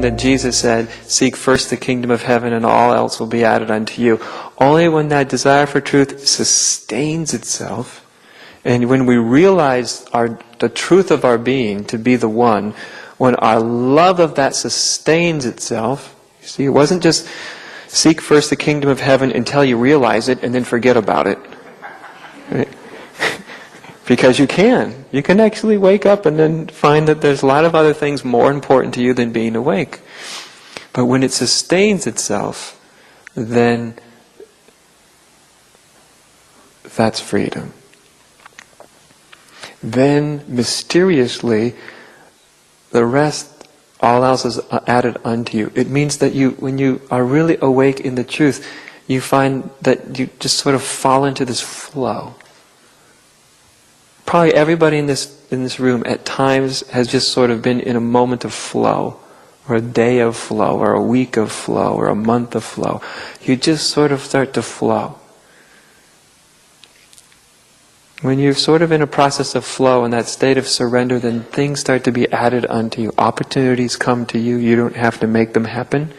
that Jesus said, seek first the kingdom of heaven and all else will be added unto you. Only when that desire for truth sustains itself, and when we realize the truth of our being to be the one, when our love of that sustains itself, you see, it wasn't just seek first the kingdom of heaven until you realize it and then forget about it. Right? Because you can. You can actually wake up and then find that there's a lot of other things more important to you than being awake. But when it sustains itself, then that's freedom. Then, mysteriously, the rest, all else is added unto you. It means that when you are really awake in the truth, you find that you just sort of fall into this flow. Probably everybody in this room at times has just sort of been in a moment of flow, or a day of flow, or a week of flow, or a month of flow. You just sort of start to flow. When you're sort of in a process of flow, in that state of surrender, then things start to be added unto you. Opportunities come to you. You don't have to make them happen.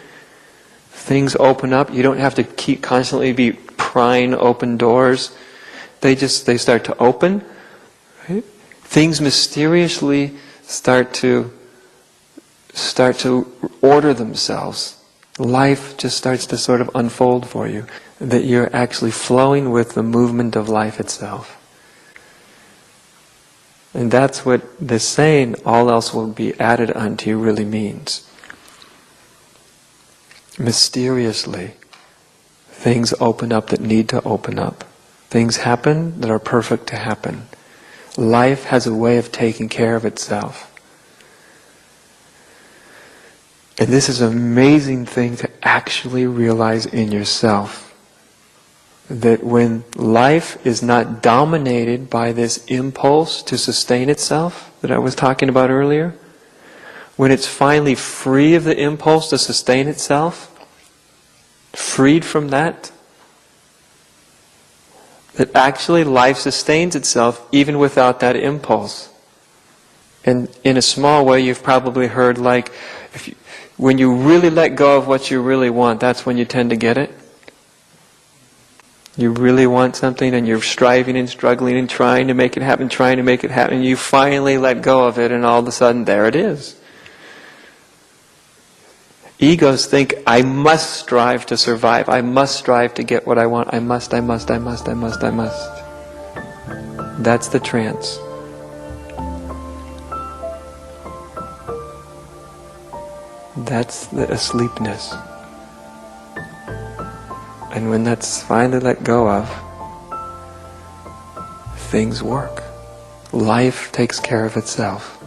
Things open up. You don't have to constantly be prying open doors. They start to open. Right? Things mysteriously start to order themselves. Life just starts to sort of unfold for you. That you're actually flowing with the movement of life itself. And that's what this saying, all else will be added unto you, really means. Mysteriously, things open up that need to open up. Things happen that are perfect to happen. Life has a way of taking care of itself. And this is an amazing thing to actually realize in yourself. That when life is not dominated by this impulse to sustain itself that I was talking about earlier, when it's finally free of the impulse to sustain itself, freed from that actually life sustains itself even without that impulse. And in a small way, you've probably heard when you really let go of what you really want, that's when you tend to get it. You really want something and you're striving and struggling and trying to make it happen, and you finally let go of it and all of a sudden there it is. Egos think, I must strive to survive, I must strive to get what I want, I must. That's the trance. That's the asleepness. And when that's finally let go of, things work. Life takes care of itself.